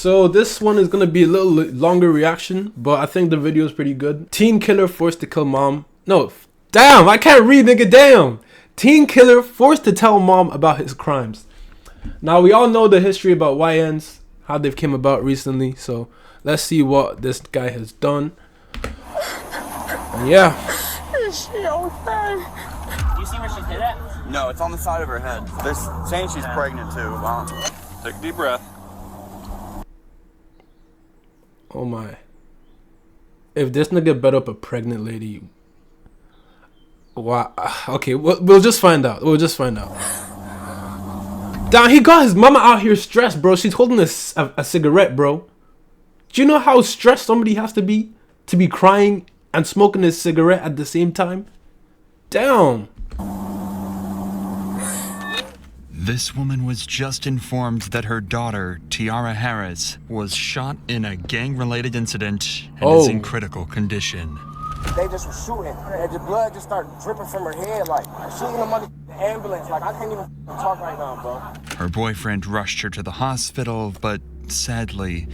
So this one is gonna be a little longer reaction, but I think the video is pretty good. Teen killer forced to kill mom. No, damn, I can't read, nigga, damn. Teen killer forced to tell mom about his crimes. Now we all know the history about YNs, how they've came about recently. So let's see what this guy has done. And yeah. Do you see where she's hit at? No, it's on the side of her head. They're saying she's pregnant too. Take a deep breath. Oh my. If this nigga bet up a pregnant lady. Wow. Okay, we'll just find out. We'll just find out. Damn, he got his mama out here stressed, bro. She's holding a cigarette, bro. Do you know how stressed somebody has to be crying and smoking a cigarette at the same time? Damn. This woman was just informed that her daughter, Tiara Harris, was shot in a gang-related incident and is in critical condition. They just were shooting, and the blood just started dripping from her head, like shooting them under the ambulance. Like, I can't even talk right now, bro. Her boyfriend rushed her to the hospital, but sadly,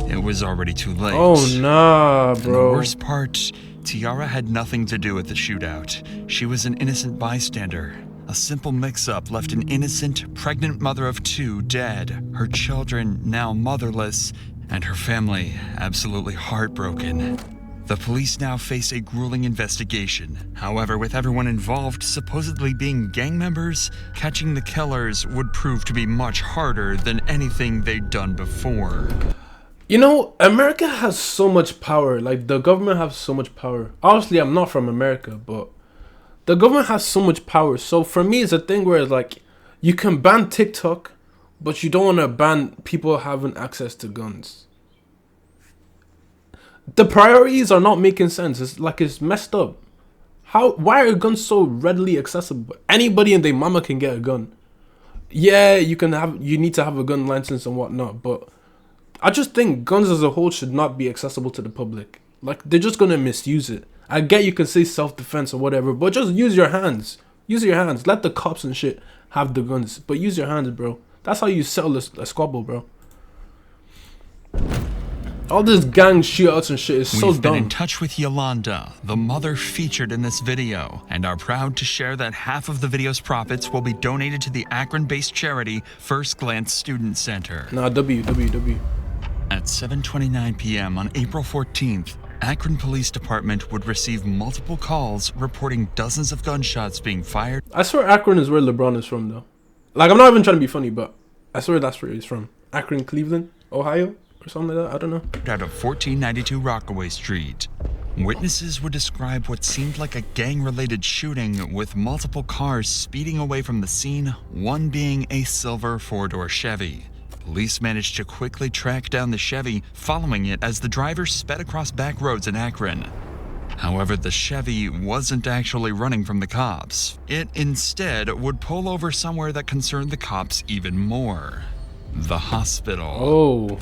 it was already too late. Oh, nah, bro. And the worst part, Tiara had nothing to do with the shootout. She was an innocent bystander. A simple mix-up left an innocent, pregnant mother of 2 dead, her children now motherless, and her family absolutely heartbroken. The police now face a grueling investigation. However, with everyone involved supposedly being gang members, catching the killers would prove to be much harder than anything they'd done before. You know, America has so much power. Like, the government has so much power. Obviously, I'm not from America, but the government has so much power. So for me, it's a thing where it's like, you can ban TikTok, but you don't want to ban people having access to guns. The priorities are not making sense. It's like, it's messed up. Why are guns so readily accessible? Anybody and their mama can get a gun. Yeah, you need to have a gun license and whatnot, but I just think guns as a whole should not be accessible to the public. Like, they're just gonna misuse it. I get you can say self-defense or whatever, but just use your hands. Use your hands. Let the cops and shit have the guns, but use your hands, bro. That's how you settle a squabble, bro. All this gang shootouts and shit is so dumb. We've been in touch with Yolanda, the mother featured in this video, and are proud to share that half of the video's profits will be donated to the Akron-based charity First Glance Student Center. Nah, W. At 7:29 p.m. on April 14th, Akron Police Department would receive multiple calls reporting dozens of gunshots being fired. I swear Akron is where LeBron is from, though. Like, I'm not even trying to be funny, but I swear that's where he's from. Akron, Cleveland, Ohio, or something like that. I don't know. Out of 1492 Rockaway Street. Witnesses would describe what seemed like a gang-related shooting with multiple cars speeding away from the scene, one being a silver 4-door Chevy. Police managed to quickly track down the Chevy, following it as the driver sped across back roads in Akron. However, the Chevy wasn't actually running from the cops. It instead would pull over somewhere that concerned the cops even more. The hospital. Oh.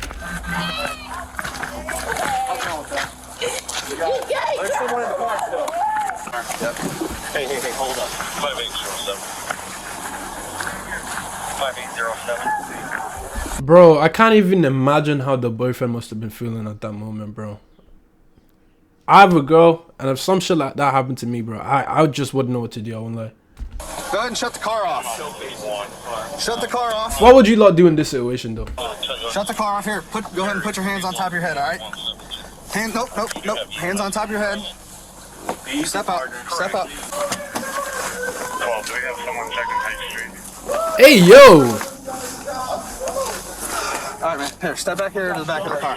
There's someone in the car still. Yep. Hey, hold up. 5807. 5807. Bro, I can't even imagine how the boyfriend must have been feeling at that moment, bro. I have a girl, and if some shit like that happened to me, bro, I just wouldn't know what to do. I won't lie. Go ahead and shut the car off. Shut the car off. What would you lot do in this situation, though? Shut the car off here. Go ahead and put your hands on top of your head, all right? Nope. Hands on top of your head. Step up. Step up. Well, do we have someone checking High Street? Hey, yo! All right, man. Here, step back here to the back of the car.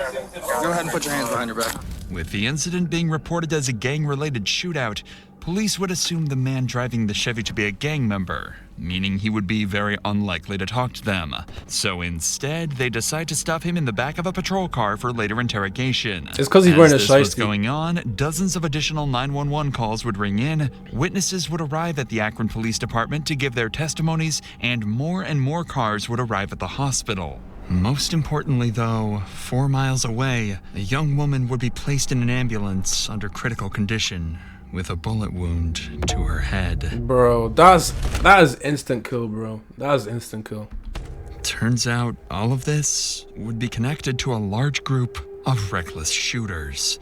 Go ahead and put your hands behind your back. With the incident being reported as a gang-related shootout, police would assume the man driving the Chevy to be a gang member, meaning he would be very unlikely to talk to them. So instead, they decide to stop him in the back of a patrol car for later interrogation. It's because he's wearing a As this was shiesty. going on, dozens of additional 911 calls would ring in, witnesses would arrive at the Akron Police Department to give their testimonies, and more cars would arrive at the hospital. Most importantly, though, 4 miles away, a young woman would be placed in an ambulance under critical condition with a bullet wound to her head. Bro, that is instant kill, bro. That is instant kill. Turns out all of this would be connected to a large group of reckless shooters.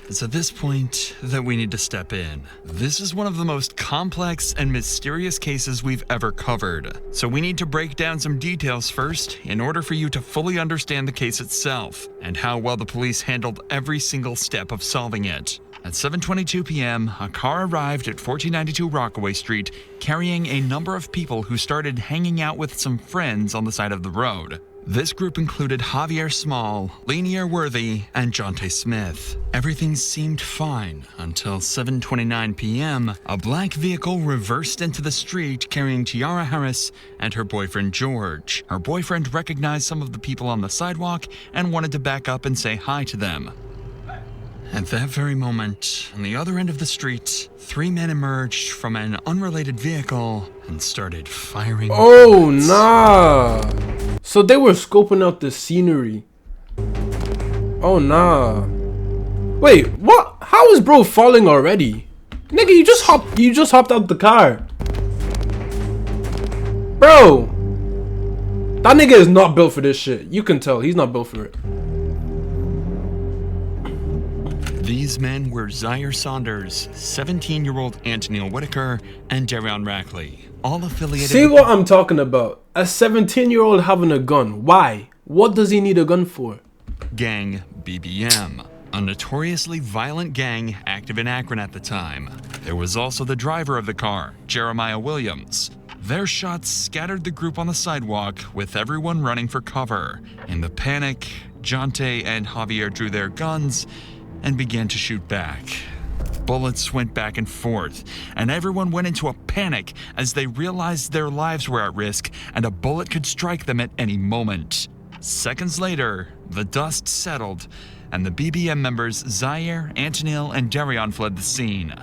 It's at this point that we need to step in. This is one of the most complex and mysterious cases we've ever covered, so we need to break down some details first in order for you to fully understand the case itself and how well the police handled every single step of solving it. At 7:22 p.m., a car arrived at 1492 Rockaway Street carrying a number of people who started hanging out with some friends on the side of the road. This group included Javier Small, Lanier Worthy, and Jonte Smith. Everything seemed fine until 7:29 p.m., a black vehicle reversed into the street carrying Tiara Harris and her boyfriend George. Her boyfriend recognized some of the people on the sidewalk and wanted to back up and say hi to them. At that very moment, on the other end of the street, 3 men emerged from an unrelated vehicle and started firing. Oh, nah. So they were scoping out the scenery. Oh, nah. Wait, what? How is bro falling already? Nigga, you just hopped out the car. Bro. That nigga is not built for this shit. You can tell, he's not built for it. These men were Zaire Saunders, 17-year-old Antonil Whitaker, and Darion Rackley, all affiliated See with what I'm talking about? A 17-year-old having a gun. Why? What does he need a gun for? gang BBM, a notoriously violent gang active in Akron at the time. There was also the driver of the car, Jeremiah Williams. Their shots scattered the group on the sidewalk, with everyone running for cover. In the panic, Jonte and Javier drew their guns and began to shoot back. Bullets went back and forth, and everyone went into a panic as they realized their lives were at risk and a bullet could strike them at any moment. Seconds later, the dust settled, and the BBM members Zaire, Antonil, and Darion fled the scene.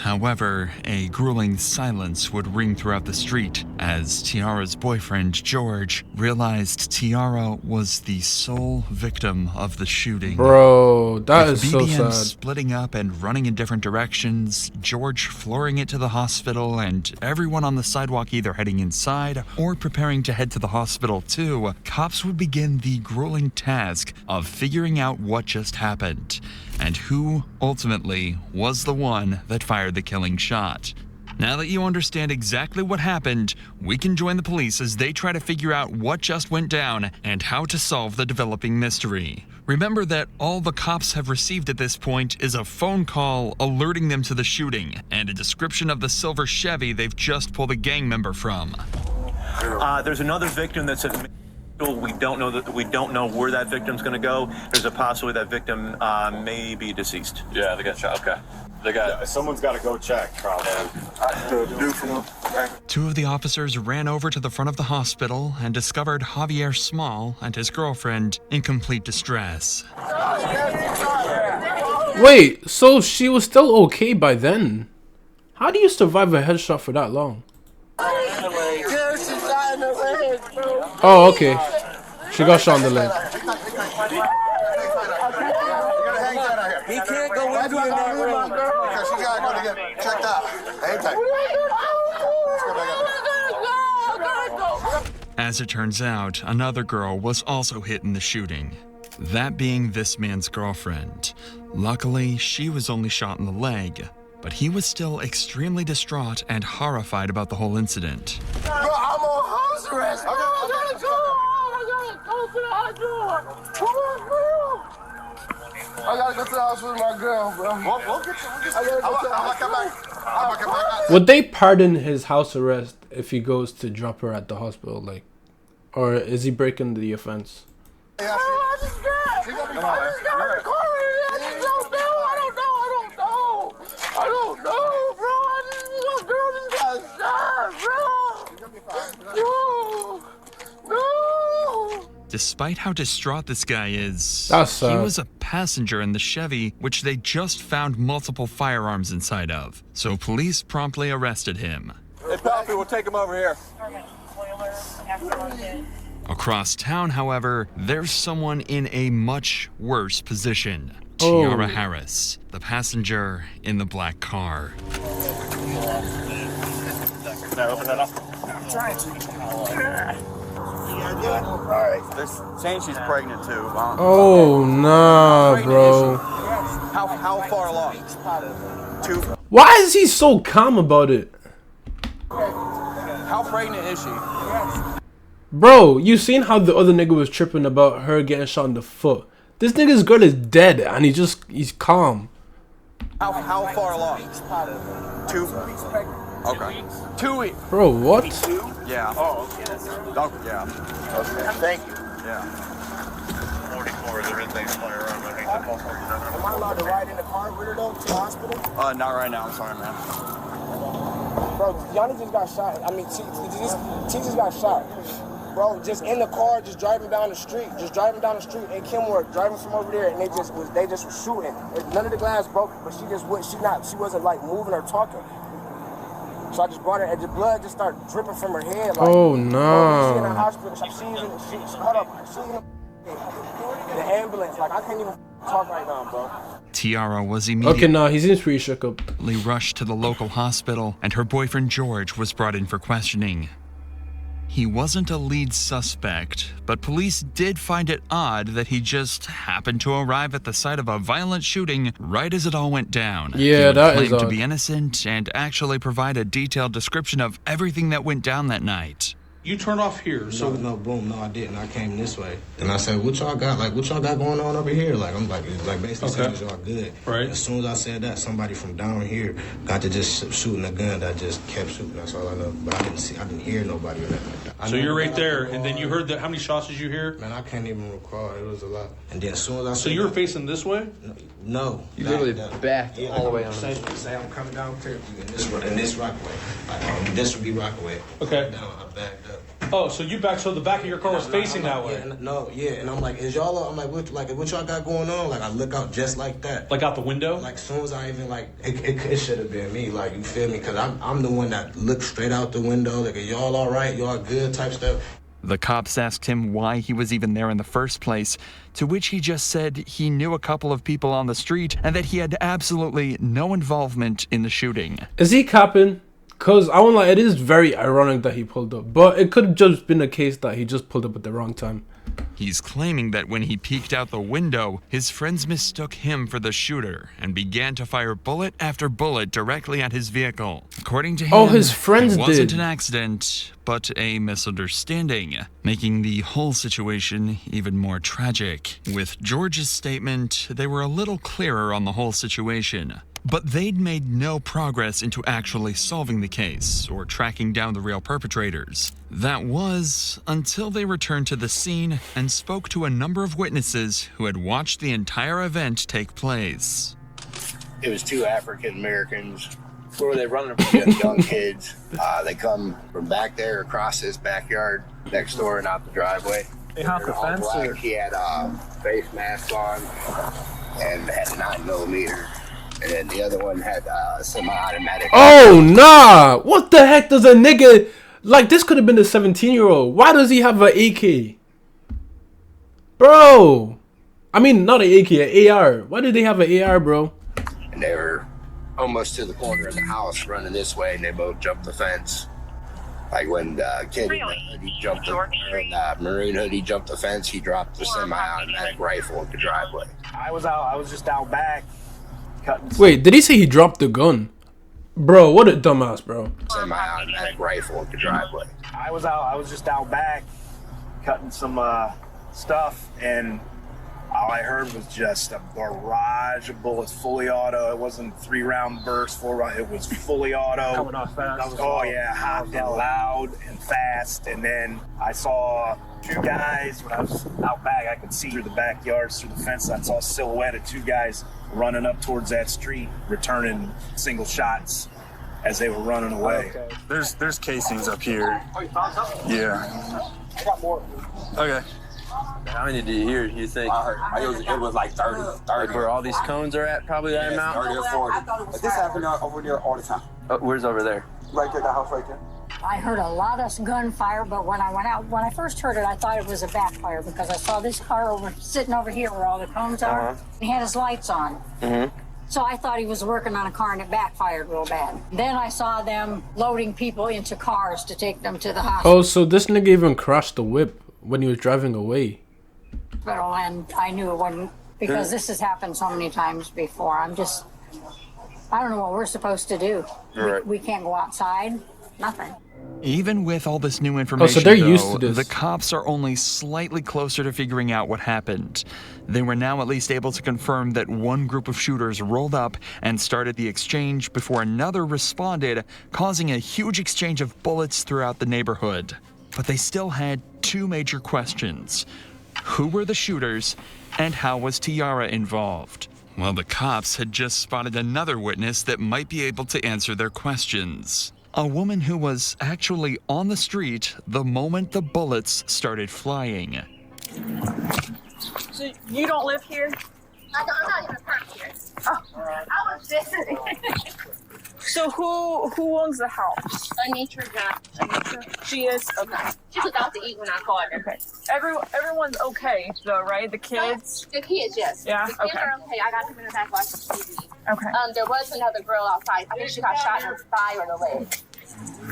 However, a grueling silence would ring throughout the street as Tiara's boyfriend, George, realized Tiara was the sole victim of the shooting. Bro, that is so BBM sad. splitting up and running in different directions, George flooring it to the hospital, and everyone on the sidewalk either heading inside or preparing to head to the hospital too, cops would begin the grueling task of figuring out what just happened and who ultimately was the one that fired the killing shot. Now that you understand exactly what happened, we can join the police as they try to figure out what just went down and how to solve the developing mystery. Remember that all the cops have received at this point is a phone call alerting them to the shooting and a description of the silver Chevy they've just pulled a gang member from. There's another victim that's at we don't know where that victim's going to go. There's a possibility that victim may be deceased. Yeah, they got shot. Okay. Someone's got to go check, probably. Two of the officers ran over to the front of the hospital and discovered Javier Small and his girlfriend in complete distress. Wait, so she was still okay by then? How do you survive a headshot for that long? Oh, okay. She got shot in the leg. He can't go with you in that room. Because she gotta go to get checked out. Hang tight. As it turns out, another girl was also hit in the shooting, that being this man's girlfriend. Luckily, she was only shot in the leg, but he was still extremely distraught and horrified about the whole incident. Bro, I'm on house arrest. I gotta go to the hospital. I gotta go to the house with my girl, bro. We'll get you. I'll come back. Would they pardon his house arrest if he goes to drop her at the hospital, like, or is he breaking the offense? I just got recorded. I don't know, bro. Your girl just got shot, bro. No. Despite how distraught this guy is, That's sad. he was a passenger in the Chevy, which they just found multiple firearms inside of, so police promptly arrested him. Hey, Pappy, we'll take him over here. Across town, however, there's someone in a much worse position. Oh. Tiara Harris, the passenger in the black car. Can I open that up? Alright. They're saying she's pregnant too. Oh nah, bro. How far along? 2. Why is he so calm about it? How pregnant is she? Bro, you seen how the other nigga was tripping about her getting shot in the foot? This nigga's girl is dead and he's calm. How far along? 2. Okay. 2 weeks. Bro, what? Yeah. Oh, okay. Yeah. Okay. Thank you. Yeah. 44, there is a flyer around. I think that's also Am I allowed to ride in the car with her though to the hospital? Not right now. I'm sorry, man. Bro, Yanni just got shot. I mean, T just got shot. Bro, just in the car, just driving down the street in Kenworth, driving from over there, and they just was shooting. None of the glass broke, but she wasn't like moving or talking. So I just brought her, and the blood just started dripping from her head. Like, oh no! no! She's in the hospital. She's in the ambulance. Like I can't even talk right now, bro. Tiara was immediately Okay, nah, he seems pretty shook up. rushed to the local hospital, and her boyfriend George was brought in for questioning. He wasn't a lead suspect, but police did find it odd that he just happened to arrive at the site of a violent shooting right as it all went down. Yeah, he would that claim is to odd. be innocent and actually provide a detailed description of everything that went down that night. You turned off here, so no, boom, no, I didn't. I came this way, and I said, "What y'all got? Like, what y'all got going on over here?" Like, I'm like basically saying, "Is y'all good?" Right. As soon as I said that, somebody from down here got to just shooting a gun. That just kept shooting. That's all I know. But I didn't hear nobody or nothing like that. So you're right there, and then you heard that. How many shots did you hear? Man, I can't even recall. It was a lot. And then as soon as I So you were facing this way? No. You literally backed all the way on. Say I'm coming down here in this Rockaway. Like, this would be Rockaway. Okay. Down, I backed up. Oh, so you backed, so the back of your car was facing that way? And I'm like, what y'all got going on? Like, I look out just like that. Like out the window? Like, as soon as I even, like, it should have been me, like, you feel me? Because I'm the one that looked straight out the window, like, y'all all right? Y'all good type stuff. The cops asked him why he was even there in the first place, to which he just said he knew a couple of people on the street and that he had absolutely no involvement in the shooting. Is he capping? Cause I won't lie, it is very ironic that he pulled up, but it could have just been a case that he just pulled up at the wrong time. He's claiming that when he peeked out the window, his friends mistook him for the shooter and began to fire bullet after bullet directly at his vehicle. According to him, his friends it wasn't did. an accident, but a misunderstanding, making the whole situation even more tragic. With George's statement, they were a little clearer on the whole situation. But they'd made no progress into actually solving the case or tracking down the real perpetrators. That was until they returned to the scene and spoke to a number of witnesses who had watched the entire event take place. It was 2 African Americans. Where were they running from? Young kids. They come from back there across this backyard next door and out the driveway. They hopped the fence? Black. He had a face mask on and had a 9mm. And then the other one had a semi-automatic. Oh, nah! What the heck does a nigga... Like, this could have been a 17-year-old. Why does he have an AK? Bro! I mean, not an AK, an AR. Why did they have an AR, bro? And they were almost to the corner of the house running this way, and they both jumped the fence. Like when the kid in the hoodie jumped the maroon hoodie jumped the fence, he dropped the semi-automatic rifle at the driveway. I was just out back. Wait, did he say he dropped the gun? Bro, what a dumbass, bro. Semi-automatic rifle at the driveway. I was just out back cutting some stuff, and all I heard was just a barrage of bullets, fully auto. It wasn't 3-round burst, 4-round. It was fully auto. Coming off fast. Oh yeah, hot and loud and fast. And then I saw 2 guys when I was out back. I could see through the backyards, through the fence. I saw a silhouette of 2 guys running up towards that street, returning single shots as they were running away. Okay. There's casings up here. Yeah. I got more. Okay. How many did you hear, you think? I heard it was like 30. Like where all these cones are at, probably that amount? 30 or 40. But this happened over there all the time. Where's over there? Right there, the house right there. I heard a lot of gunfire, but when I first heard it, I thought it was a backfire because I saw this car sitting over here where all the cones are. He had his lights on. So I thought he was working on a car and it backfired real bad. Then I saw them loading people into cars to take them to the hospital. Oh, so this nigga even crashed the whip. when he was driving away. And I knew it wasn't, because this has happened so many times before. I don't know what we're supposed to do. Right. We can't go outside, nothing. Even with all this new information, they're used to this. The cops are only slightly closer to figuring out what happened. They were now at least able to confirm that one group of shooters rolled up and started the exchange before another responded, causing a huge exchange of bullets throughout the neighborhood. But they still had two major questions. Who were the shooters, and how was Tiara involved? Well, the cops had just spotted another witness that might be able to answer their questions. A woman who was actually on the street the moment the bullets started flying. So you don't live here? I'm not even from here. Oh. I was visiting. So who owns the house? Anitra Johnson. She is? Okay. She was out to eat when I called her. Okay. Everyone's okay though, right? The kids? The kids, yes. Yeah? The kids Okay. are okay. I got them in the back watching TV. Okay. There was another girl outside. I think she got shot in the thigh or the leg.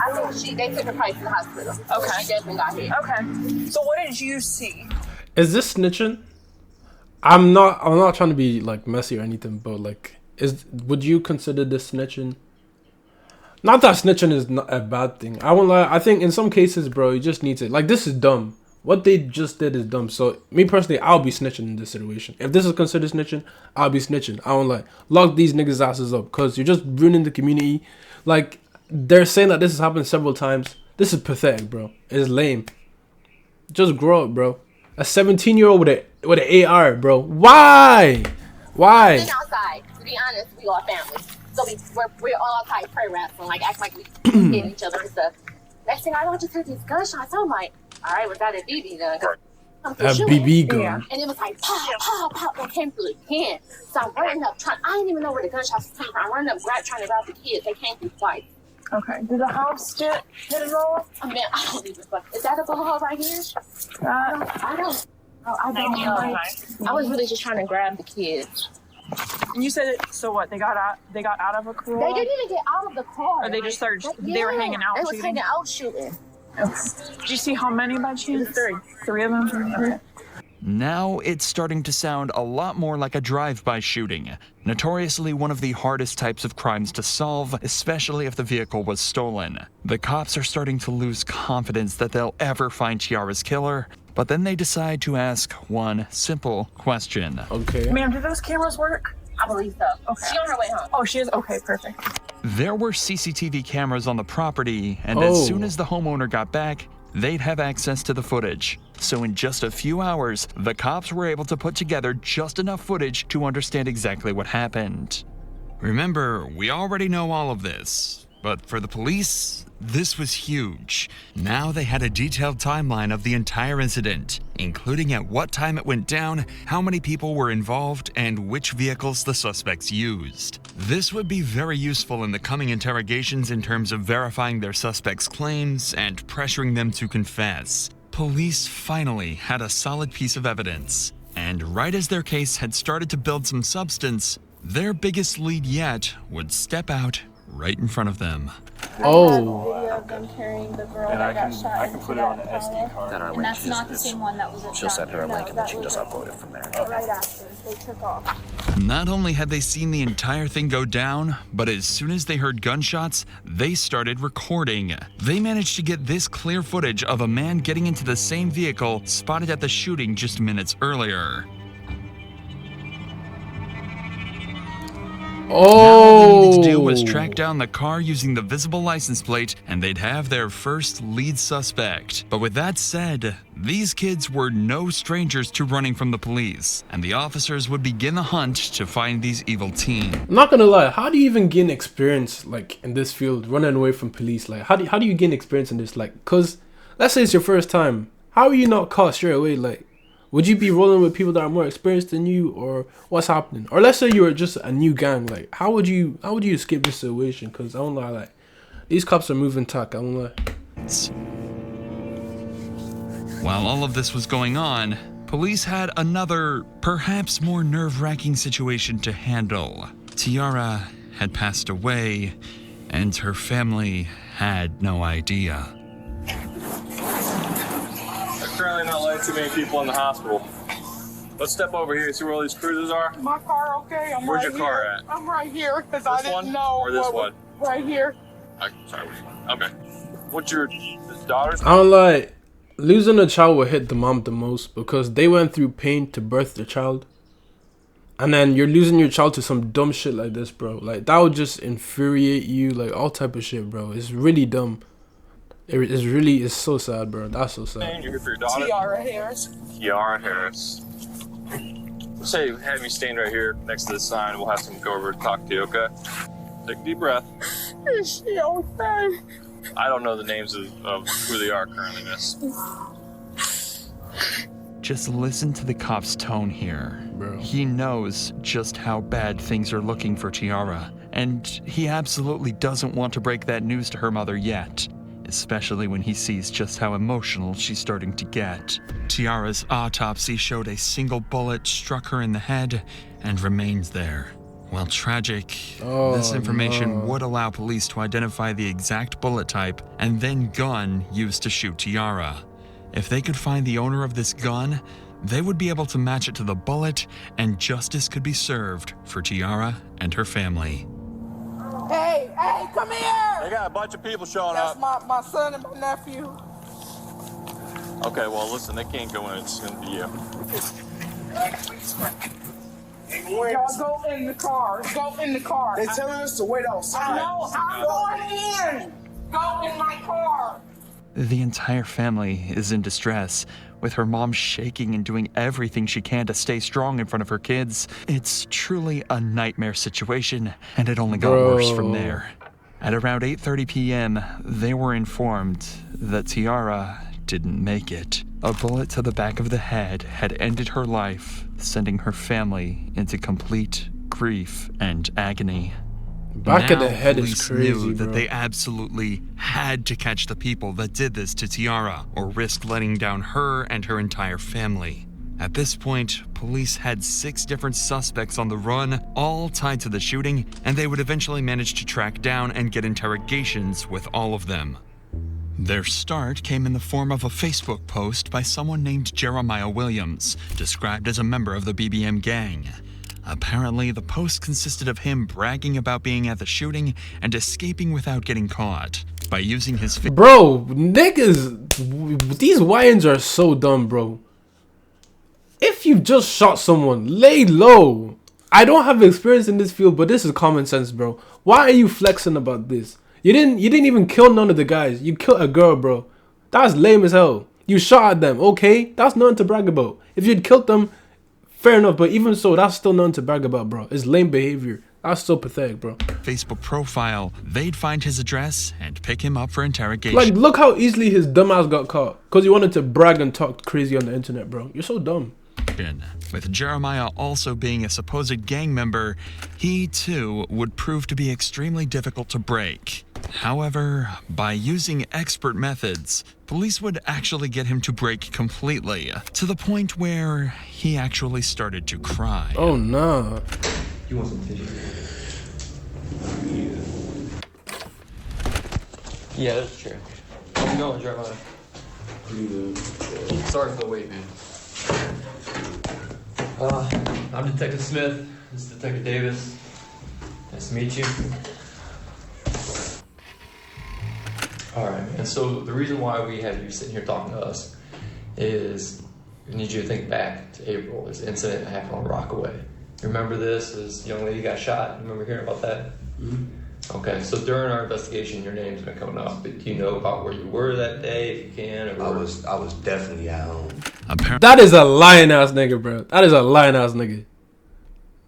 I think they took her probably to the hospital. Okay. She definitely got hit. Okay. So what did you see? Is this snitching? I'm not trying to be like messy or anything, but like, would you consider this snitching? Not that snitching is not a bad thing. I won't lie. I think in some cases, bro, you just need to, like, this is dumb. What they just did is dumb. So me personally, I'll be snitching in this situation. If this is considered snitching, I'll be snitching. I won't lie. Lock these niggas' asses up, because you're just ruining the community. Like, they're saying that this has happened several times. This is pathetic, bro. It's lame. Just grow up, bro. A 17-year-old with an AR, bro. Why? Why? We've been outside. To be honest, we all family. So we're all outside prayer wrestling, like act like we hitting each other and stuff. Next thing I know, I just heard these gunshots. I'm like, all right, was that a BB gun? A BB gun. Yeah. And it was like pow, pow, pow. It came through again. So I'm running up, I didn't even know where the gunshots was coming from. I'm running up, trying to grab the kids. They came through twice. Okay. Did the house get hit at all? I mean, I don't even fuck. Is that a bullet hole right here? I don't know. I was really just trying to grab the kids. And you said it, so what? They got out of a car? They didn't even get out of the car. Or they just started. They were hanging out. They was shooting? hanging out shooting. Okay. Did you see how many by chance? Three of them. Okay. Now it's starting to sound a lot more like a drive-by shooting, notoriously one of the hardest types of crimes to solve, especially if the vehicle was stolen. The cops are starting to lose confidence that they'll ever find Tiara's killer, but then they decide to ask one simple question. Okay. Ma'am, do those cameras work? I believe so. Okay. She on her way home. Oh, she is? Okay, perfect. There were CCTV cameras on the property, and as soon as the homeowner got back, they'd have access to the footage. So in just a few hours, the cops were able to put together just enough footage to understand exactly what happened. Remember, we already know all of this, but for the police, this was huge. Now they had a detailed timeline of the entire incident, including at what time it went down, how many people were involved, and which vehicles the suspects used. This would be very useful in the coming interrogations in terms of verifying their suspects' claims and pressuring them to confess. Police finally had a solid piece of evidence, and right as their case had started to build some substance, their biggest lead yet would step out right in front of them. And I can put it on an SD card. And that's not the same one that was at She'll send her a link and then she just upload it from there. right after they took off. Not only had they seen the entire thing go down, but as soon as they heard gunshots, they started recording. They managed to get this clear footage of a man getting into the same vehicle spotted at the shooting just minutes earlier. All they needed to do was track down the car using the visible license plate, and they'd have their first lead suspect. But with that said, these kids were no strangers to running from the police, and the officers would begin the hunt to find these evil teens. I'm not gonna lie, how do you even gain experience like in this field, running away from police? Like how do you gain experience in this? Like, cause let's say it's your first time, how are you not caught straight away? Like, would you be rolling with people that are more experienced than you, or what's happening? Or let's say you were just a new gang, like how would you escape this situation? Cause I don't lie, like these cops are moving tack, I don't lie. While all of this was going on, police had another, perhaps more nerve-wracking situation to handle. Tiara had passed away, and her family had no idea. Australian LA too many people in the hospital. Let's step over here and see where all these cruises are. My car okay? Where's your car at? I'm right here because I This one didn't know. or this one? Right here. Sorry, which one? Okay. What's your daughter's? I don't lie. Losing a child will hit the mom the most because they went through pain to birth the child. And then you're losing your child to some dumb shit like this, bro. Like, that would just infuriate you. Like, all type of shit, bro. It's really dumb. It's so sad, bro. That's so sad. You're here for your daughter? Tiara Harris. Kiara Harris. Say, have me stand right here next to this sign. We'll have someone go over and talk to you, okay? Take a deep breath. Is she okay? I don't know the names of who they are currently, miss. Just listen to the cop's tone here. Bro. He knows just how bad things are looking for Tiara, and he absolutely doesn't want to break that news to her mother yet, especially when he sees just how emotional she's starting to get. Tiara's autopsy showed a single bullet struck her in the head and remains there. While tragic, this information would allow police to identify the exact bullet type and then gun used to shoot Tiara. If they could find the owner of this gun, they would be able to match it to the bullet, and justice could be served for Tiara and her family. Hey, come here! They got a bunch of people showing That's up. my son and my nephew. Okay, well, listen, they can't go in. It's going to be you. Y'all go in the car. Go in the car. They telling us to wait outside. I know. I'm going in. Go in my car. The entire family is in distress, with her mom shaking and doing everything she can to stay strong in front of her kids. It's truly a nightmare situation, and it only got worse from there. At around 8:30 p.m., they were informed that Tiara didn't make it. A bullet to the back of the head had ended her life, sending her family into complete grief and agony. Back of the head is police crazy, knew that bro. they absolutely had to catch the people that did this to Tiara, or risk letting down her and her entire family. At this point, police had 6 different suspects on the run, all tied to the shooting, and they would eventually manage to track down and get interrogations with all of them. Their start came in the form of a Facebook post by someone named Jeremiah Williams, described as a member of the BBM gang. Apparently, the post consisted of him bragging about being at the shooting and escaping without getting caught. By using his Bro, niggas, these YNs are so dumb, bro. If you just shot someone, lay low. I don't have experience in this field, but this is common sense, bro. Why are you flexing about this? You didn't even kill none of the guys. You killed a girl, bro. That's lame as hell. You shot at them, okay? That's nothing to brag about. If you'd killed them, fair enough, but even so, that's still nothing to brag about, bro. It's lame behavior. That's so pathetic, bro. Facebook profile, they'd find his address and pick him up for interrogation. Like, look how easily his dumbass got caught. Because he wanted to brag and talk crazy on the internet, bro. You're so dumb. With Jeremiah also being a supposed gang member, he too would prove to be extremely difficult to break. However, by using expert methods, police would actually get him to break completely, to the point where he actually started to cry. Oh, no. You want some tissue? Yeah, that's true. How's it going, Jeremiah? Pretty good. Sorry for the wait, man. I'm Detective Smith. This is Detective Davis. Nice to meet you. All right, man. So the reason why we have you sitting here talking to us is we need you to think back to April. There's an incident that happened on Rockaway. Remember this? This young lady got shot. Remember hearing about that? Mm-hmm. Okay, so during our investigation, your name's been coming up. But do you know about where you were that day, if you can? Or I was definitely at home. That is a lying ass nigga, bro. That is a lying ass nigga.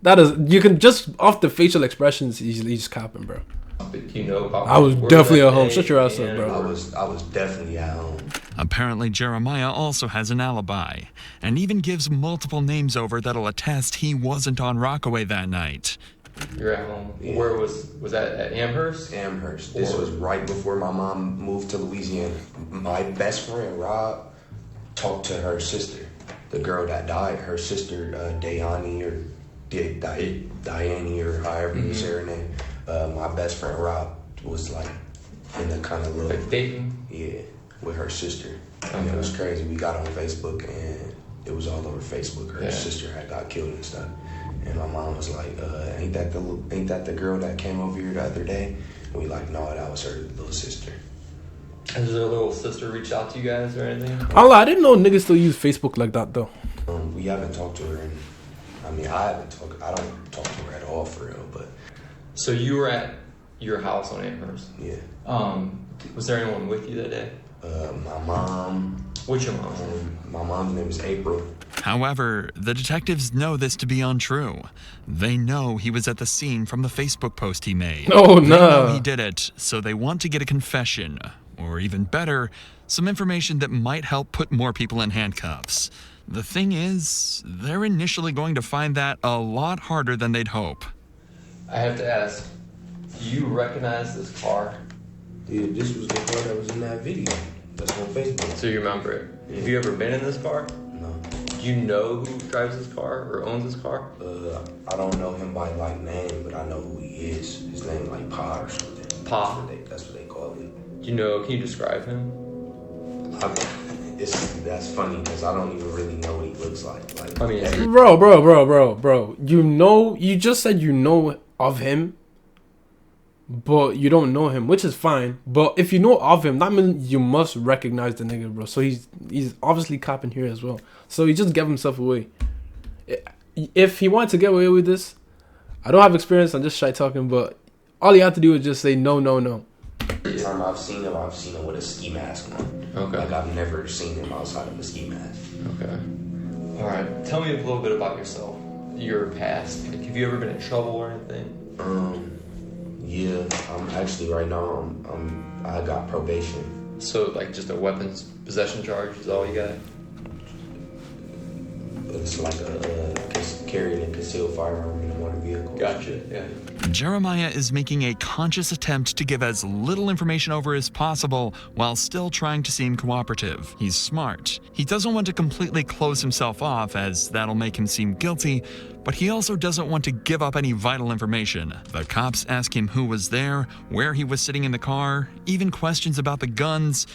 That is, you can just off the facial expressions, he's capping, bro. But do you know about I was definitely at home. Shut your ass up, bro. I was definitely at home. Apparently, Jeremiah also has an alibi, and even gives multiple names over that'll attest he wasn't on Rockaway that night. You're at home. Yeah. Where was that at Amherst? Amherst. This was right before my mom moved to Louisiana. My best friend, Rob, talked to her sister, the girl that died, her sister, Dayani or Diane or however you say her name. My best friend, Rob, was like in the kind of little... Like dating? Yeah. with her sister. And it was crazy. We got on Facebook and it was all over Facebook. Her sister had got killed and stuff. And my mom was like, ain't that the girl that came over here the other day? And we like, no, that was her little sister. Has her little sister reached out to you guys or anything? I didn't know niggas still use Facebook like that though. We haven't talked to her, and I don't talk to her at all for real. But so you were at your house on Amherst. Yeah. Was there anyone with you that day? My mom. What's your mom's name? My mom's name is April. However, the detectives know this to be untrue. They know he was at the scene from the Facebook post he made. Oh, They no. know he did it, so they want to get a confession, or even better, some information that might help put more people in handcuffs. The thing is, they're initially going to find that a lot harder than they'd hope. I have to ask, do you recognize this car? Dude, this was the car that was in that video. That's on Facebook. So you remember it? Yeah. Have you ever been in this car? No. Do you know who drives this car or owns this car? I don't know him by like name, but I know who he is. His name like Pa or something. Pa? That's what they call him. Do you know, can you describe him? That's funny because I don't even really know what he looks like. I mean, Bro. You just said you know of him, but you don't know him, which is fine. But if you know of him, that means you must recognize the nigga, bro. So he's obviously copping here as well. So he just gave himself away. If he wanted to get away with this, I don't have experience. I'm just shy talking, but all he had to do is just say no. The time I've seen him with a ski mask on. Okay. Like I've never seen him outside of a ski mask. Okay. All right. Tell me a little bit about yourself, your past. Like, have you ever been in trouble or anything? Yeah. I'm actually right now. I got probation. So like just a weapons possession charge is all you got? It's like carrying a concealed firearm in a motor vehicle. Gotcha. Yeah. Jeremiah is making a conscious attempt to give as little information over as possible while still trying to seem cooperative. He's smart. He doesn't want to completely close himself off, as that'll make him seem guilty, but he also doesn't want to give up any vital information. The cops ask him who was there, where he was sitting in the car, even questions about the guns,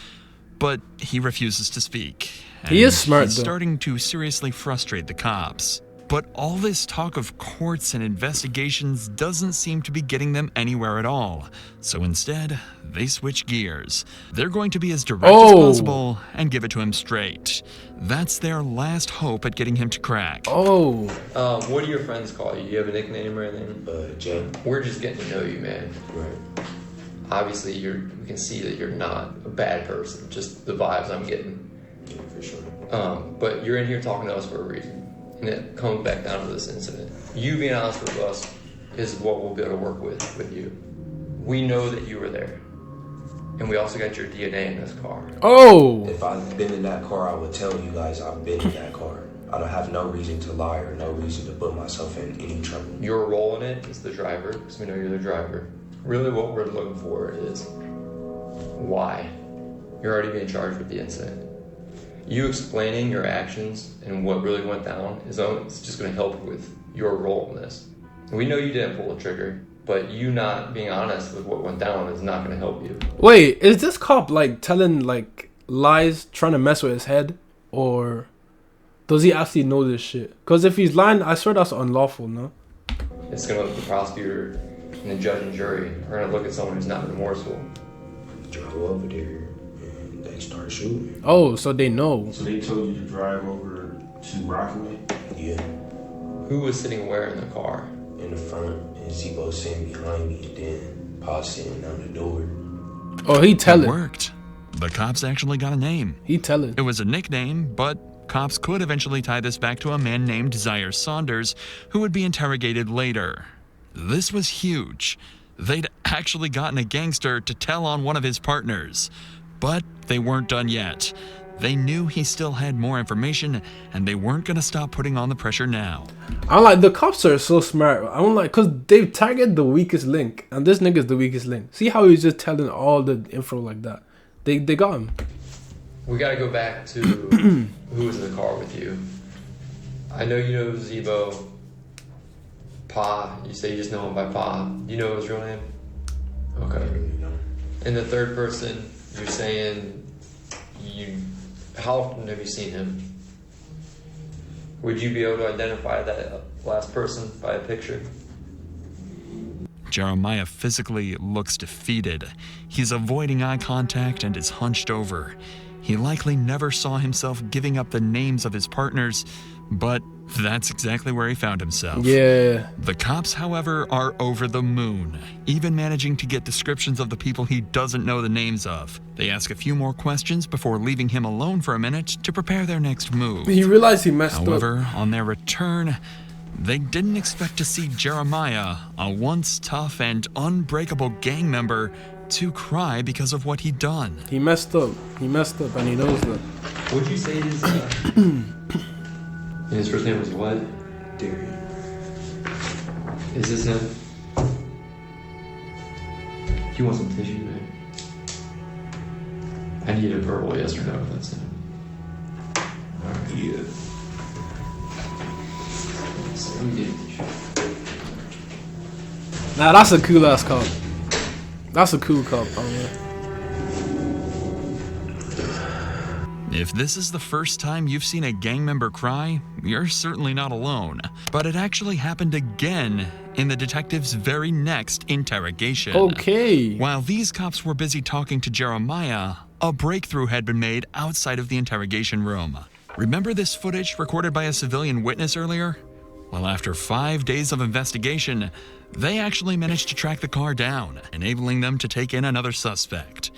but he refuses to speak. He is smart, He's though. starting to seriously frustrate the cops. But all this talk of courts and investigations doesn't seem to be getting them anywhere at all. So instead, they switch gears. They're going to be as direct as possible and give it to him straight. That's their last hope at getting him to crack. What do your friends call you? Do you have a nickname or anything? Jay. We're just getting to know you, man. Right. Obviously, we can see that you're not a bad person. Just the vibes I'm getting. Yeah, for sure. But you're in here talking to us for a reason. And it comes back down to this incident. You being honest with us is what we'll be able to work with you. We know that you were there. And we also got your DNA in this car. If I'd been in that car, I would tell you guys I've been in that car. I don't have no reason to lie or no reason to put myself in any trouble. Your role in it is the driver, because we know you're the driver. Really what we're looking for is why. You're already being charged with the incident. You explaining your actions and what really went down is just going to help with your role in this. We know you didn't pull the trigger, but you not being honest with what went down is not going to help you. Wait, is this cop like telling like lies, trying to mess with his head, or does he actually know this shit? Because if he's lying, I swear that's unlawful, no? It's going to let the prosecutor and the judge and jury are going to look at someone who's not remorseful. Drove over there and they started shooting. Oh, so they know. So they told you to drive over to Rockaway? Yeah. Who was sitting where in the car? In the front, and Zebo sitting behind me, and then Pa sitting down the door. Oh, he telling. It worked. The cops actually got a name. He telling. It was a nickname, but cops could eventually tie this back to a man named Zaire Saunders, who would be interrogated later. This was huge. They'd actually gotten a gangster to tell on one of his partners. But they weren't done yet. They knew he still had more information, and they weren't going to stop putting on the pressure now. I'm like, the cops are so smart. I'm like, because they've targeted the weakest link, and this nigga's the weakest link. See how he's just telling all the info like that? They got him. We got to go back to who was in the car with you. I know you know Zebo. Pa, you say you just know him by Pa. Do you know his real name? Okay. And the third person, you're saying how often have you seen him? Would you be able to identify that last person by a picture? Jeremiah physically looks defeated. He's avoiding eye contact and is hunched over. He likely never saw himself giving up the names of his partners, but that's exactly where he found himself. Yeah. The cops, however, are over the moon, even managing to get descriptions of the people he doesn't know the names of. They ask a few more questions before leaving him alone for a minute to prepare their next move. He realized he messed up. However, on their return, they didn't expect to see Jeremiah, a once tough and unbreakable gang member, to cry because of what he'd done. He messed up. He messed up, and he knows that. Would you say his his first name was what? Darian. Is this him? Do you want some tissue, man? I need a verbal yes or no if that's him. Alright. Yeah. So let me get a tissue. Nah, that's a cool ass cop. That's a cool cop, oh yeah. If this is the first time you've seen a gang member cry, you're certainly not alone. But it actually happened again in the detective's very next interrogation. Okay. While these cops were busy talking to Jeremiah, a breakthrough had been made outside of the interrogation room. Remember this footage recorded by a civilian witness earlier? Well, after 5 days of investigation, they actually managed to track the car down, enabling them to take in another suspect,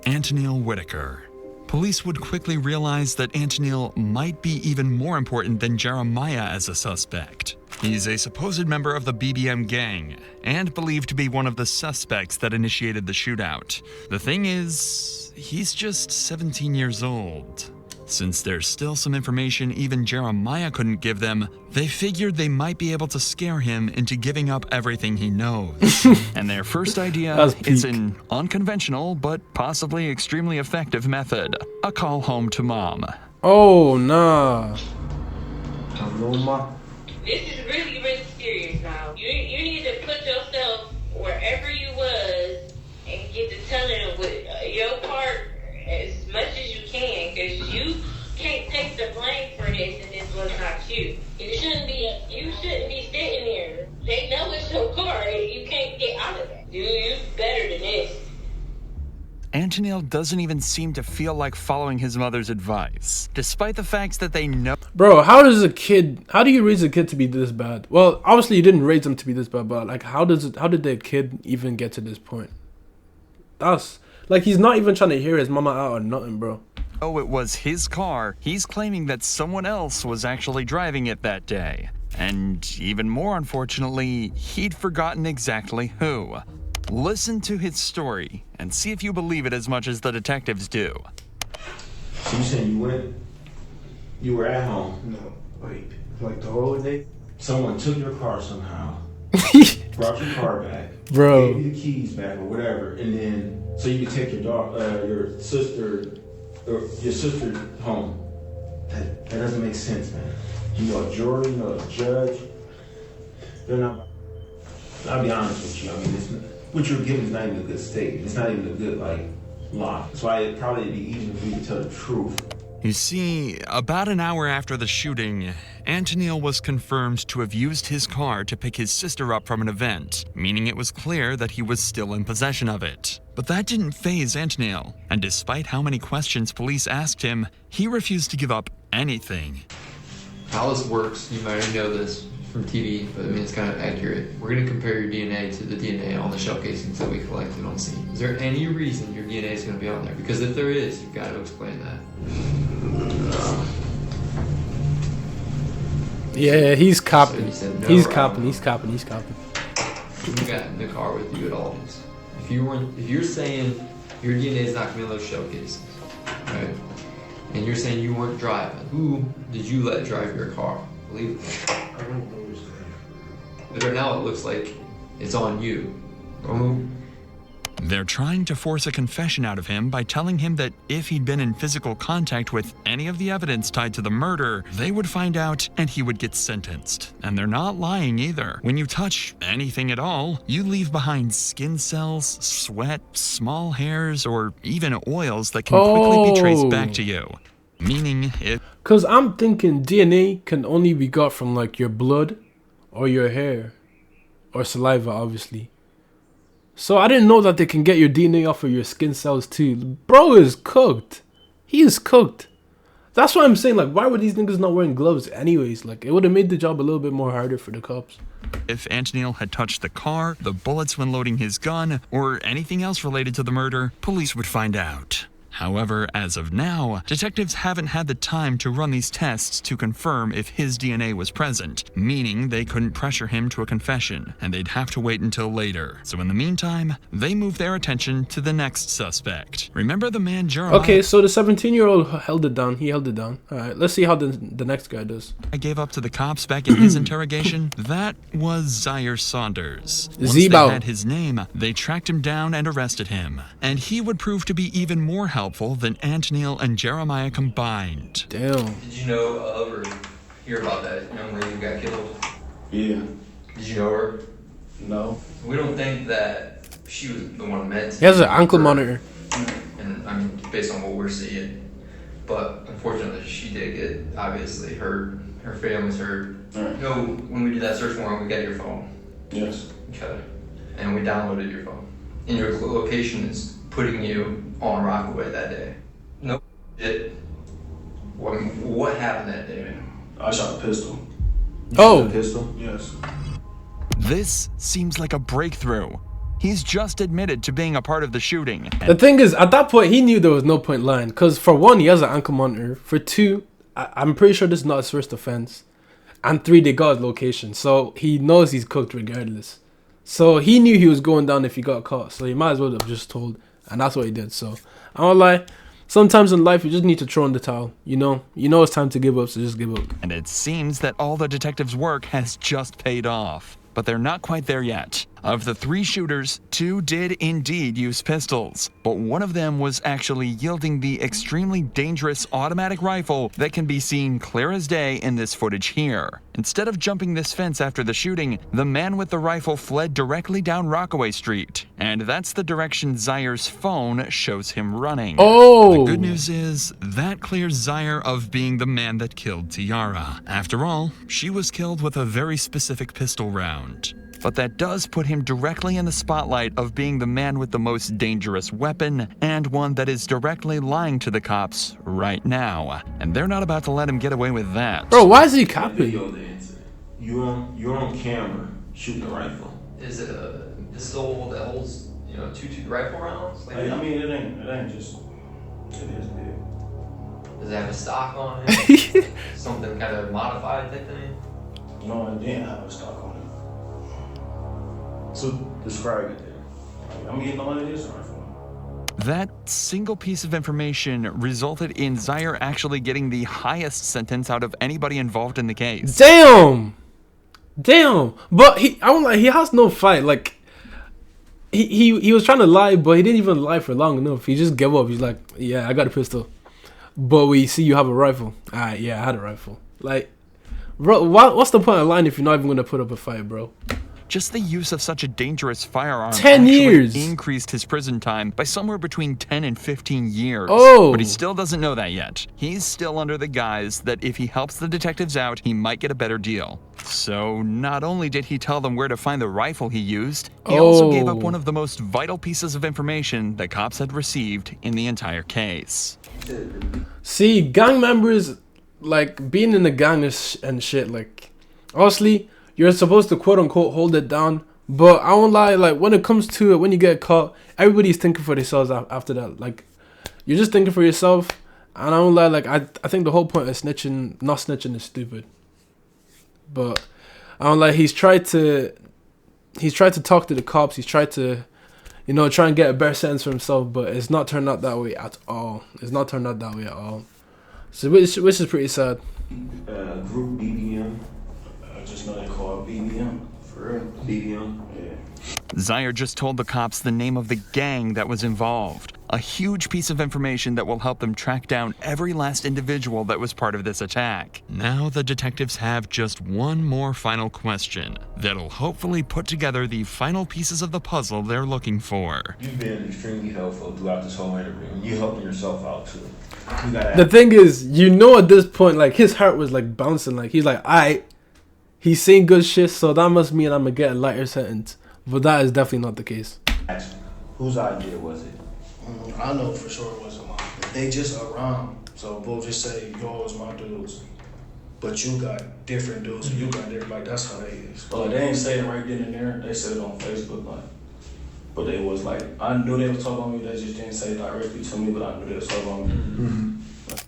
Antonil Whitaker. Police would quickly realize that Antonil might be even more important than Jeremiah as a suspect. He's a supposed member of the BBM gang, and believed to be one of the suspects that initiated the shootout. The thing is, he's just 17 years old. Since there's still some information even Jeremiah couldn't give them, they figured they might be able to scare him into giving up everything he knows. And their first idea is an unconventional but possibly extremely effective method: a call home to mom. Oh, nah. Hello, Ma. This is really, really serious now. You need to put yourself wherever you was and get to telling with your part as much as you can, because you can't take the blame for this, and this was not you. You shouldn't be sitting here. They know it's your car. You can't get out of that. You better than this. Antonil doesn't even seem to feel like following his mother's advice, despite the fact that they know. Bro, how do you raise a kid to be this bad? Well, obviously you didn't raise them to be this bad, but like, how did the kid even get to this point? That's like, he's not even trying to hear his mama out or nothing, bro. Oh, it was his car. He's claiming that someone else was actually driving it that day. And even more unfortunately, he'd forgotten exactly who. Listen to his story and see if you believe it as much as the detectives do. So you saying you were at home? No, wait. Like the whole day? Someone took your car somehow, brought your car back, bro, gave you the keys back or whatever, and then so you could take your sister home. That doesn't make sense, man. You know a jury, you know a judge. They're not. I'll be honest with you. I mean, what you're giving is not even a good statement. It's not even a good lie. That's why it'd probably be easier for you to tell the truth. You see, about an hour after the shooting, Antonil was confirmed to have used his car to pick his sister up from an event, meaning it was clear that he was still in possession of it. But that didn't faze Antonil, and despite how many questions police asked him, he refused to give up anything. How this works, you might already know this from TV, but I mean, it's kind of accurate. We're going to compare your DNA to the DNA on the shell casings that we collected on scene. Is there any reason your DNA is going to be on there? Because if there is, you've got to explain that. Yeah, he's copping. So no, he's copping. He's copping. You got in the car with you at all. If you're saying your DNA is not going to be on those shell casings, right? And you're saying you weren't driving, who did you let drive your car? Believe it. I don't know. But right now it looks like it's on you. They're trying to force a confession out of him by telling him that if he'd been in physical contact with any of the evidence tied to the murder, they would find out and he would get sentenced. And they're not lying either. When you touch anything at all, you leave behind skin cells, sweat, small hairs, or even oils that can quickly be traced back to you. Meaning if... Because I'm thinking DNA can only be got from like your blood or your hair or saliva, obviously. So I didn't know that they can get your DNA off of your skin cells too. Bro is cooked. He is cooked. That's why I'm saying, like, why were these niggas not wearing gloves anyways? Like, it would have made the job a little bit more harder for the cops. If Antonil had touched the car, the bullets when loading his gun, or anything else related to the murder, police would find out. However, as of now, detectives haven't had the time to run these tests to confirm if his DNA was present, meaning they couldn't pressure him to a confession, and they'd have to wait until later. So in the meantime, they move their attention to the next suspect. Remember the man Jeremiah? Okay, so the 17-year-old held it down. He held it down. Alright, let's see how the next guy does. I gave up to the cops back in his interrogation. That was Zaire Saunders. Once Zebo. they had his name, they tracked him down and arrested him. And he would prove to be even more helpful than Antonil and Jeremiah combined. Damn. Did you know of or hear about that young lady who got killed? Yeah. Did you know her? No. We don't think that she was the one meant to. He has an ankle monitor. And I mean, based on what we're seeing. But unfortunately, she did get obviously hurt. Her family's hurt. Right. You know, when we did that search warrant, we got your phone. Yes. Okay. And we downloaded your phone. And your location is putting you on Rockaway that day. No shit. What happened that day, man? I shot a pistol. Oh. A pistol? Yes. This seems like a breakthrough. He's just admitted to being a part of the shooting. The thing is, at that point, he knew there was no point lying. Because for one, he has an ankle monitor. For two, I'm pretty sure this is not his first offense. And three, they got his location. So he knows he's cooked regardless. So he knew he was going down if he got caught. So he might as well have just told. And that's what he did. So I won't lie. Sometimes in life, you just need to throw in the towel. You know it's time to give up, so just give up. And it seems that all the detectives' work has just paid off. But they're not quite there yet. Of the 3 shooters, 2 did indeed use pistols, but one of them was actually yielding the extremely dangerous automatic rifle that can be seen clear as day in this footage here. Instead of jumping this fence after the shooting, the man with the rifle fled directly down Rockaway Street, and that's the direction Zaire's phone shows him running. Oh! The good news is, that clears Zaire of being the man that killed Tiara. After all, she was killed with a very specific pistol round. But that does put him directly in the spotlight of being the man with the most dangerous weapon, and one that is directly lying to the cops right now. And they're not about to let him get away with that. Bro, why is he capping? You're on camera shooting a rifle. Is it a pistol that holds, 2 rifle rounds? Like, I mean, it ain't just. It is big. Does it have a stock on it? Something kind of modified type thing? No, it didn't have a stock on it. So describe it then. I mean, no, it is a rifle. That single piece of information resulted in Zaire actually getting the highest sentence out of anybody involved in the case. Damn! But he has no fight. Like, he was trying to lie, but he didn't even lie for long enough. He just gave up. He's like, yeah, I got a pistol. But we see you have a rifle. Alright, yeah, I had a rifle. Like, bro, what's the point of lying if you're not even going to put up a fight, bro? Just the use of such a dangerous firearm 10 years increased his prison time by somewhere between 10 and 15 years. Oh. But he still doesn't know that yet. He's still under the guise that if he helps the detectives out, he might get a better deal. So not only did he tell them where to find the rifle he used, he also gave up one of the most vital pieces of information the cops had received in the entire case. See, gang members, like, being in the gang and shit, like, honestly, you're supposed to quote-unquote hold it down, but I won't lie, like, when it comes to it, when you get caught, everybody's thinking for themselves after that. Like, you're just thinking for yourself, and I won't lie, like, I think the whole point of not snitching is stupid. But I won't lie, he's tried to talk to the cops, he's tried to, try and get a better sentence for himself, but it's not turned out that way at all. So, which is pretty sad. Group BBM. I just know they call it BBM. For real. BBM. Yeah. Zaire just told the cops the name of the gang that was involved. A huge piece of information that will help them track down every last individual that was part of this attack. Now the detectives have just one more final question that'll hopefully put together the final pieces of the puzzle they're looking for. You've been extremely helpful throughout this whole interview. You helping yourself out too. The thing is, you know, at this point, like, his heart was like bouncing. Like, he's like, he's saying good shit, so that must mean I'm gonna get a lighter sentence. But that is definitely not the case. Whose idea was it? I know for sure it wasn't mine. They just around, so we'll just say, yo, it's my dudes. But you got different dudes, so you got different, like, that's how they is. But they ain't say it right then and there. They said it on Facebook, like. But they was like, I knew they was talking about me. They just didn't say it directly to me, but I knew they was talking about me.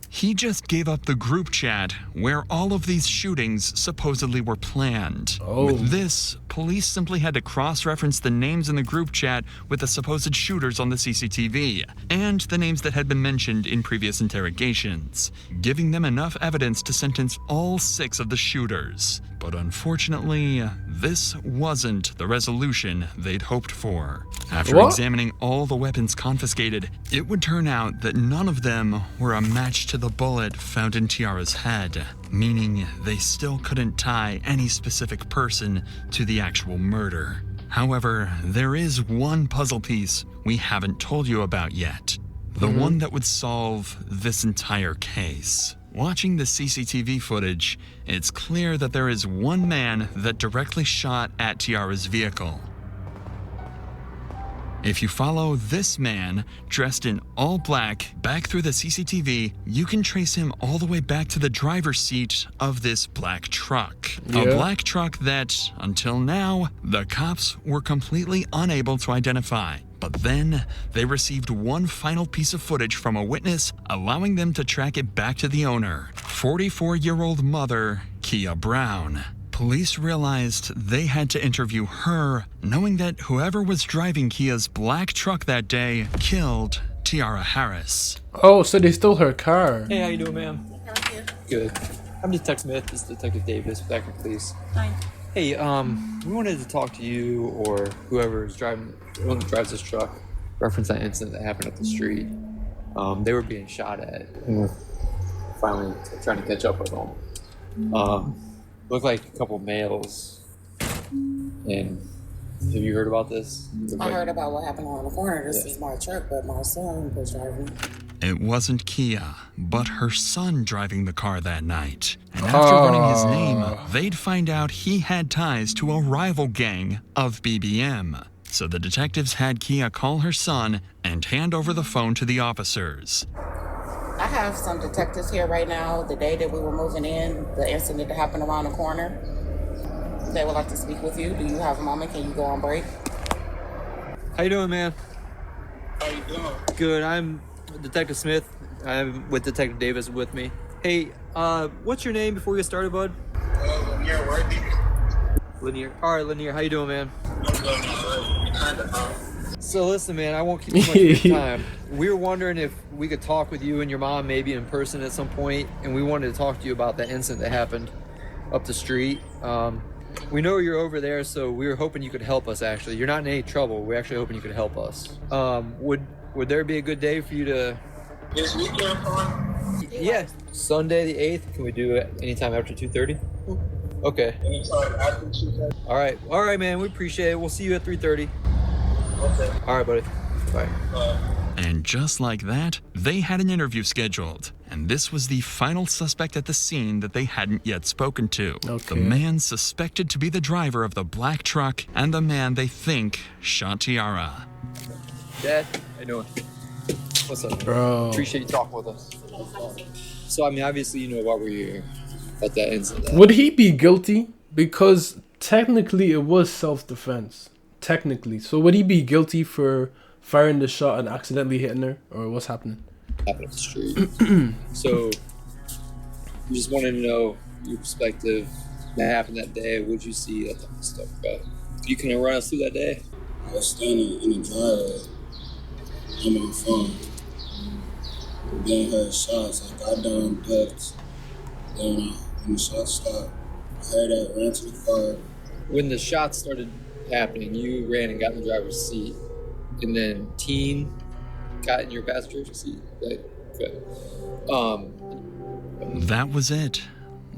He just gave up the group chat where all of these shootings supposedly were planned. With this, police simply had to cross-reference the names in the group chat with the supposed shooters on the CCTV, and the names that had been mentioned in previous interrogations, giving them enough evidence to sentence all 6 of the shooters. But unfortunately, this wasn't the resolution they'd hoped for. After examining all the weapons confiscated, it would turn out that none of them were a match to the bullet found in Tiara's head, meaning they still couldn't tie any specific person to the actual murder. However, there is one puzzle piece we haven't told you about yet, the one that would solve this entire case. Watching the CCTV footage, it's clear that there is one man that directly shot at Tiara's vehicle. If you follow this man, dressed in all black, back through the CCTV, you can trace him all the way back to the driver's seat of this black truck. A black truck that, until now, the cops were completely unable to identify. But then, they received one final piece of footage from a witness, allowing them to track it back to the owner, 44-year-old mother, Kia Brown. Police realized they had to interview her, knowing that whoever was driving Kia's black truck that day killed Tiara Harris. Oh, so they stole her car. Hey, how you doing, ma'am? Good. I'm Detective Smith. This is Detective Davis, back in police. Hi. Hey, we wanted to talk to you or whoever is driving, who drives this truck, reference that incident that happened up the street. They were being shot at. And we're finally trying to catch up with them. Looked like a couple males. And have you heard about this? I heard about what happened on the corner. This is my truck, but my son was driving. It wasn't Kia, but her son driving the car that night. And after running his name, they'd find out he had ties to a rival gang of BBM. So the detectives had Kia call her son and hand over the phone to the officers. I have some detectives here right now. The day that we were moving in, the incident that happened around the corner, they would like to speak with you. Do you have a moment? Can you go on break? How you doing, man? How you doing? Good. I'm Detective Smith. I'm with Detective Davis with me. Hey, what's your name before we get started, bud? Lanier Worthy. Lanier. All right, Lanier. How you doing, man? Kinda. So listen, man, I won't keep too much of your time. We were wondering if we could talk with you and your mom maybe in person at some point, and we wanted to talk to you about that incident that happened up the street. We know you're over there, so we were hoping you could help us, actually. You're not in any trouble. We're actually hoping you could help us. Would there be a good day for you to... This weekend, fine? Yeah, Sunday the 8th. Can we do it anytime after 2:30? Okay. Anytime after 2:30? All right, man. We appreciate it. We'll see you at 3:30. Okay. All right, buddy. Bye. And just like that, they had an interview scheduled. And this was the final suspect at the scene that they hadn't yet spoken to. The man suspected to be the driver of the black truck and the man they think shot Tiara. Dad, how you doing? What's up, man? Bro. Appreciate you talking with us. So, I mean, obviously, you know why we're here at that incident. Would he be guilty? Because technically it was self-defense. Technically. So would he be guilty for firing the shot and accidentally hitting her? Or what's happening? Happened up the street. So, we just wanted to know your perspective. That happened that day. What'd you see? That type of stuff. You can run us through that day? I was standing in the driveway on my phone. Then heard shots. I got down, ducked. Then when the shots stopped, I heard that, ran to the car. When the shots started happening, you ran and got in the driver's seat, and then Teen got in your passenger seat. Right? Okay. That was it.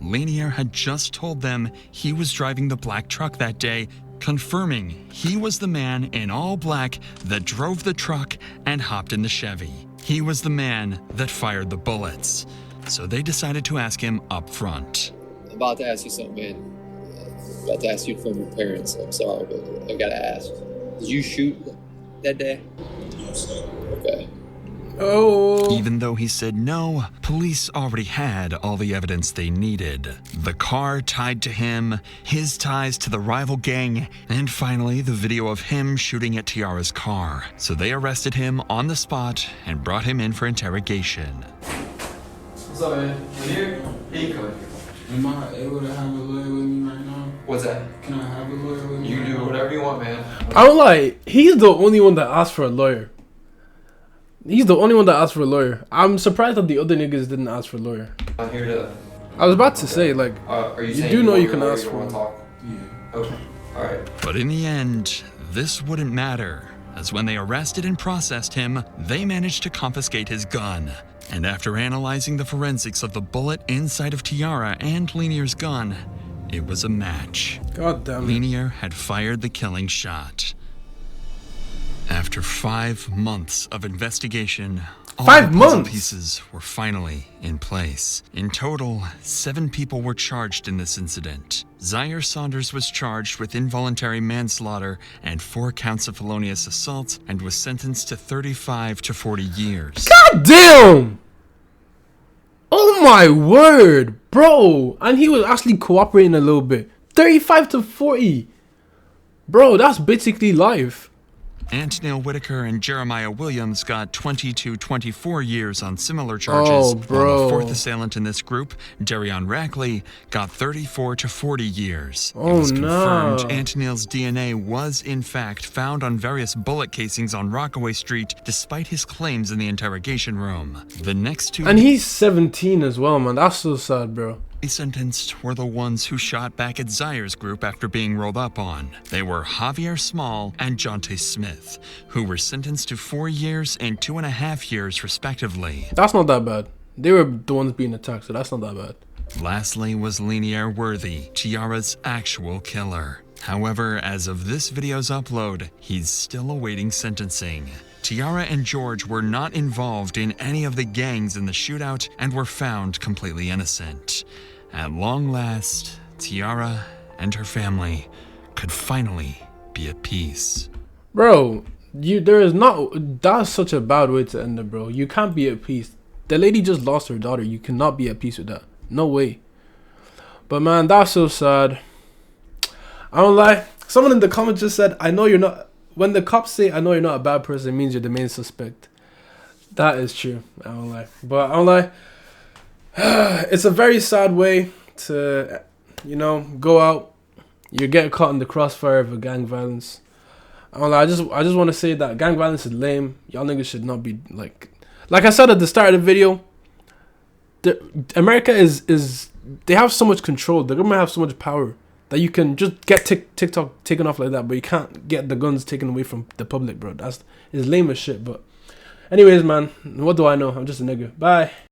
Lanier had just told them he was driving the black truck that day, confirming he was the man in all black that drove the truck and hopped in the Chevy. He was the man that fired the bullets. So they decided to ask him up front. I'm about to ask you something, man. I'm about to ask you from your parents. I'm sorry, but I gotta ask. Did you shoot that day? Okay. Oh. Even though he said no, police already had all the evidence they needed. The car tied to him, his ties to the rival gang, and finally the video of him shooting at Tiara's car. So they arrested him on the spot and brought him in for interrogation. What's up, man? You here? He coming. Am I able to have a lawyer with me right now? What's that? Can I have a lawyer with me? You can do whatever you want, man. I don't lie. He's the only one that asked for a lawyer. He's the only one that asked for a lawyer. I'm surprised that the other niggas didn't ask for a lawyer. I'm here to. I was about to say, like, Are you do know you can ask for one. one. Yeah. Okay. All right. But in the end, this wouldn't matter, as when they arrested and processed him, they managed to confiscate his gun. And after analyzing the forensics of the bullet inside of Tiara and Lanier's gun, it was a match. God damn it. Lanier had fired the killing shot. After 5 months of investigation, all 5 the puzzle months? pieces were finally in place. In total, 7 people were charged in this incident. Zaire Saunders was charged with involuntary manslaughter and 4 counts of felonious assault and was sentenced to 35 to 40 years. God damn! Oh my word, bro! And he was actually cooperating a little bit. 35 to 40. Bro, that's basically life. Antonil Whitaker and Jeremiah Williams got 20 to 24 years on similar charges. Oh, bro. While the 4th assailant in this group, Darion Rackley, got 34 to 40 years. Oh, it was confirmed no. Antonil's DNA was in fact found on various bullet casings on Rockaway Street, despite his claims in the interrogation room. The next 2 And he's 17 as well, man. That's so sad, bro. sentenced were the ones who shot back at Zaire's group after being rolled up on. They were Javier Small and Jonte Smith, who were sentenced to 4 years and 2.5 years respectively. That's not that bad. They were the ones being attacked, so that's not that bad. Lastly was Lanier Worthy, Tiara's actual killer. However, as of this video's upload, he's still awaiting sentencing. Tiara and George were not involved in any of the gangs in the shootout and were found completely innocent. At long last, Tiara and her family could finally be at peace. Bro, that's such a bad way to end it, bro. You can't be at peace. The lady just lost her daughter. You cannot be at peace with that. No way. But man, that's so sad. I don't lie. Someone in the comments just said, I know you're not... When the cops say, I know you're not a bad person, it means you're the main suspect. That is true. I don't lie. But I don't lie. It's a very sad way to, go out. You get caught in the crossfire of a gang violence. I don't lie. I just want to say that gang violence is lame. Y'all niggas should not be like I said at the start of the video. America is they have so much control. The government have so much power that you can just get TikTok taken off like that, but you can't get the guns taken away from the public, bro. It's lame as shit. But anyways, man, what do I know? I'm just a nigga. Bye.